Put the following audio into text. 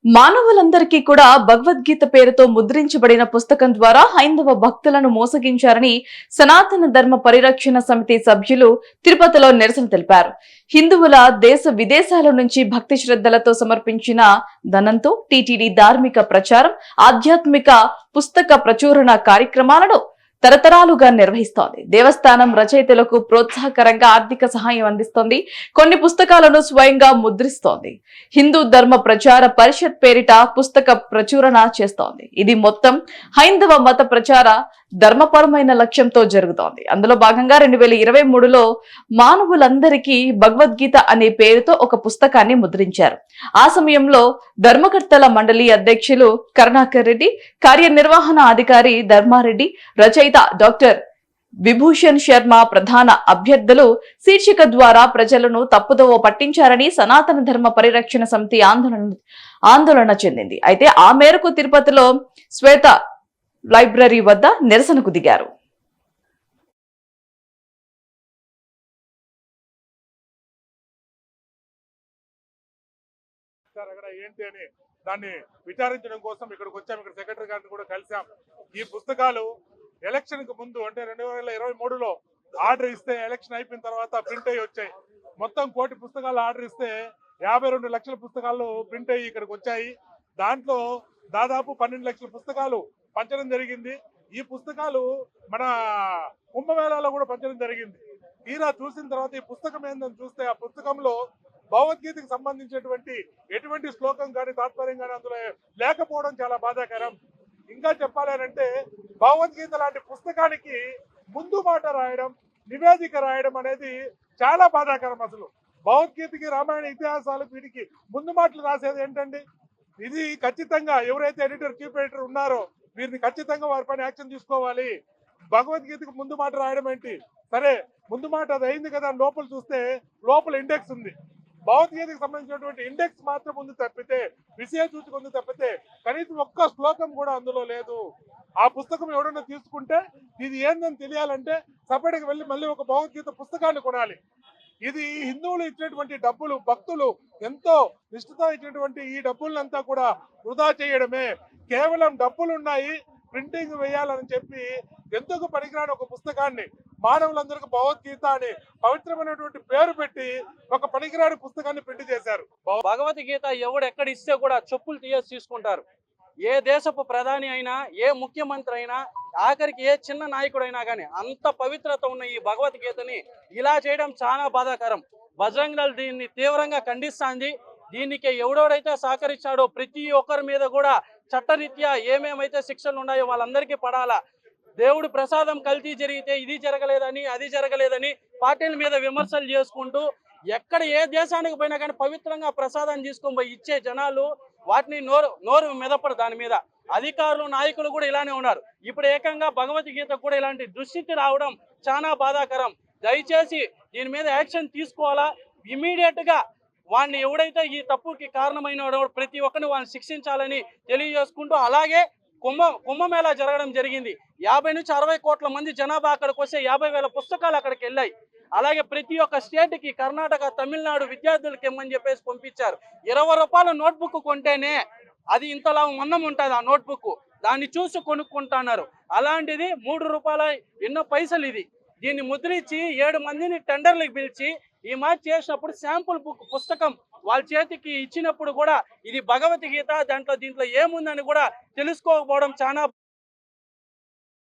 మానవులందరికీ కూడా భగవద్గీత పేరుతో ముద్రించబడిన పుస్తకం ద్వారా హైందవ భక్తులను మోసగించారని సనాతన ధర్మ పరిరక్షణ సమితి సభ్యులు తిరుపతిలో నిరసన తెలిపారు. హిందువుల దేశ విదేశాల నుంచి భక్తి శ్రద్ధలతో సమర్పించిన ధనంతో టీటీడీ ధార్మిక ప్రచారం, ఆధ్యాత్మిక పుస్తక ప్రచురణ కార్యక్రమాలను తరతరాలుగా నిర్వహిస్తోంది. దేవస్థానం రచయితలకు ప్రోత్సాహకరంగా ఆర్థిక సహాయం అందిస్తోంది. కొన్ని పుస్తకాలను స్వయంగా ముద్రిస్తోంది. హిందూ ధర్మ ప్రచార పరిషత్ పేరిట పుస్తక ప్రచురణ చేస్తోంది. ఇది మొత్తం హైందవ మత ప్రచార ధర్మపరమైన లక్ష్యంతో జరుగుతోంది. అందులో భాగంగా 2023లో మానవులందరికీ భగవద్గీత అనే పేరుతో ఒక పుస్తకాన్ని ముద్రించారు. ఆ సమయంలో ధర్మకర్తల మండలి అధ్యక్షులు కరుణాకర్ రెడ్డి, కార్యనిర్వహణ అధికారి ధర్మారెడ్డి, రచయిత డాక్టర్ విభూషణ్ శర్మ ప్రధాన అభ్యర్థులు శీర్షిక ద్వారా ప్రజలను తప్పుదోవ పట్టించారని సనాతన ధర్మ పరిరక్షణ సమితి ఆందోళన చెందింది. అయితే ఆ మేరకు తిరుపతిలో శ్వేత లైబ్రరీ వద్ద నిరసనకు దిగారు. దాన్ని విచారించడం కోసం ఇక్కడికి వచ్చాం. ఇక్కడ సెక్రటరీ గారిని కూడా కలిసాం. ఈ పుస్తకాలు ఎలక్షన్ కు ముందు అంటే 2023లో ఆర్డర్ ఇస్తే ఎలక్షన్ అయిపోయిన తర్వాత ప్రింట్ అయ్యి వచ్చాయి. మొత్తం 1 కోటి పుస్తకాలు ఆర్డర్ ఇస్తే 52 లక్షల పుస్తకాలు ప్రింట్ అయ్యి ఇక్కడికి వచ్చాయి. దాంట్లో దాదాపు 12 లక్షల పుస్తకాలు పంచడం జరిగింది. ఈ పుస్తకాలు మన కుంభమేళాలో కూడా పంచడం జరిగింది. తీరా చూసిన తర్వాత ఈ పుస్తకం ఏందని చూస్తే ఆ పుస్తకంలో భగవద్గీతకు సంబంధించినటువంటి ఎటువంటి శ్లోకం కానీ తాత్పర్యం కానీ అందులో లేకపోవడం చాలా బాధాకరం. ఇంకా చెప్పాలంటే భగవద్గీత లాంటి పుస్తకానికి ముందు మాట రాయడం, నివేదిక రాయడం అనేది చాలా బాధాకరం. అసలు భగవద్గీతకి, రామాయణ ఇతిహాసాలకు వీటికి ముందు మాటలు రాసేది ఏంటండి? ఇది ఖచ్చితంగా ఎవరైతే ఎడిటర్, చీఫ్ ఎడిటర్ ఉన్నారో వీరిని ఖచ్చితంగా వారిపైన యాక్షన్ తీసుకోవాలి. భగవద్గీతకు ముందు మాట రాయడం ఏంటి? సరే, ముందు మాట అది అయింది కదా, లోపల చూస్తే లోపల ఇండెక్స్ ఉంది. భగవద్గీతకు సంబంధించినటువంటి ఇండెక్స్ మాత్రం ఉంది తప్పితే, విషయ సూచిక ఉంది తప్పితే కనీసం ఒక్క శ్లోకం కూడా అందులో లేదు. ఆ పుస్తకం ఎవరైనా తీసుకుంటే ఇది ఏందని తెలియాలంటే సపరేట్గా వెళ్ళి మళ్ళీ ఒక భగవద్గీత పుస్తకాన్ని కొనాలి. ఇది హిందువులు ఇచ్చినటువంటి డబ్బులు, భక్తులు ఎంతో నిష్ఠతో ఇచ్చినటువంటి ఈ డబ్బులంతా కూడా వృధా చేయడమే. కేవలం డబ్బులున్నాయి, ప్రింటింగ్ వేయాలని చెప్పి ఎందుకు పనికిరాని ఒక పుస్తకాన్ని మానవులందరికీ భగవద్గీత అని పవిత్రమైనటువంటి పేరు పెట్టి ఒక పనికిరాని పుస్తకాన్ని ప్రింట్ చేశారు. భగవద్గీత ఎవడు ఎక్కడ ఇస్తే కూడా చెప్పులు తీసుకుంటారు. ఏ దేశపు ప్రధాని అయినా, ఏ ముఖ్యమంత్రి అయినా, ఆఖరికి ఏ చిన్న నాయకుడైనా కానీ అంత పవిత్రత ఉన్న ఈ భగవద్గీతని ఇలా చేయడం చాలా బాధాకరం. బజరంగ్ దళ్ దీన్ని తీవ్రంగా ఖండిస్తుంది. దీనికి ఎవడెవడైతే సహకరించాడో ప్రతి ఒక్కరి మీద కూడా చట్టరీత్యా ఏమేమైతే శిక్షలు ఉన్నాయో వాళ్ళందరికీ పడాలా. దేవుడు ప్రసాదం కల్తీ జరిగితే ఇది జరగలేదని, అది జరగలేదని పార్టీల మీద విమర్శలు చేసుకుంటూ ఎక్కడ ఏ దేశానికి పోయినా కానీ పవిత్రంగా ప్రసాదాన్ని తీసుకొని పోయి ఇచ్చే జనాలు వాటిని నోరు మెదపడు. దాని మీద అధికారులు, నాయకులు కూడా ఇలానే ఉన్నారు. ఇప్పుడు ఏకంగా భగవద్గీత కూడా ఇలాంటి దుస్థితి రావడం చాలా బాధాకరం. దయచేసి దీని మీద యాక్షన్ తీసుకోవాలా. ఇమీడియట్ గా వాడిని ఎవడైతే ఈ తప్పుకి కారణమైన ప్రతి ఒక్కరిని వాళ్ళని శిక్షించాలని తెలియజేసుకుంటూ, అలాగే కుంభమేళా జరగడం జరిగింది. 50 నుంచి 60 కోట్ల మంది జనాభా అక్కడికి వస్తే 50,000 పుస్తకాలు అక్కడికి వెళ్ళాయి. అలాగే ప్రతి ఒక్క స్టేట్ కి, కర్ణాటక, తమిళనాడు విద్యార్థులకి ఇమ్మని చెప్పేసి పంపించారు. 20 రూపాయల నోట్బుక్ కొంటేనే అది ఇంతలా మన్నం ఉంటుంది. ఆ నోట్బుక్ దాన్ని చూసి కొనుక్కుంటున్నారు. అలాంటిది 3 రూపాయల ఎన్నో పైసలు ఇది. దీన్ని ముద్రించి 7 మందిని టెండర్లకు పిలిచి ఈ మాట చేసినప్పుడు శాంపుల్ పుస్తకం వాళ్ళ చేతికి ఇచ్చినప్పుడు కూడా ఇది భగవద్గీత, దీంట్లో ఏముందని కూడా తెలుసుకోకపోవడం చాలా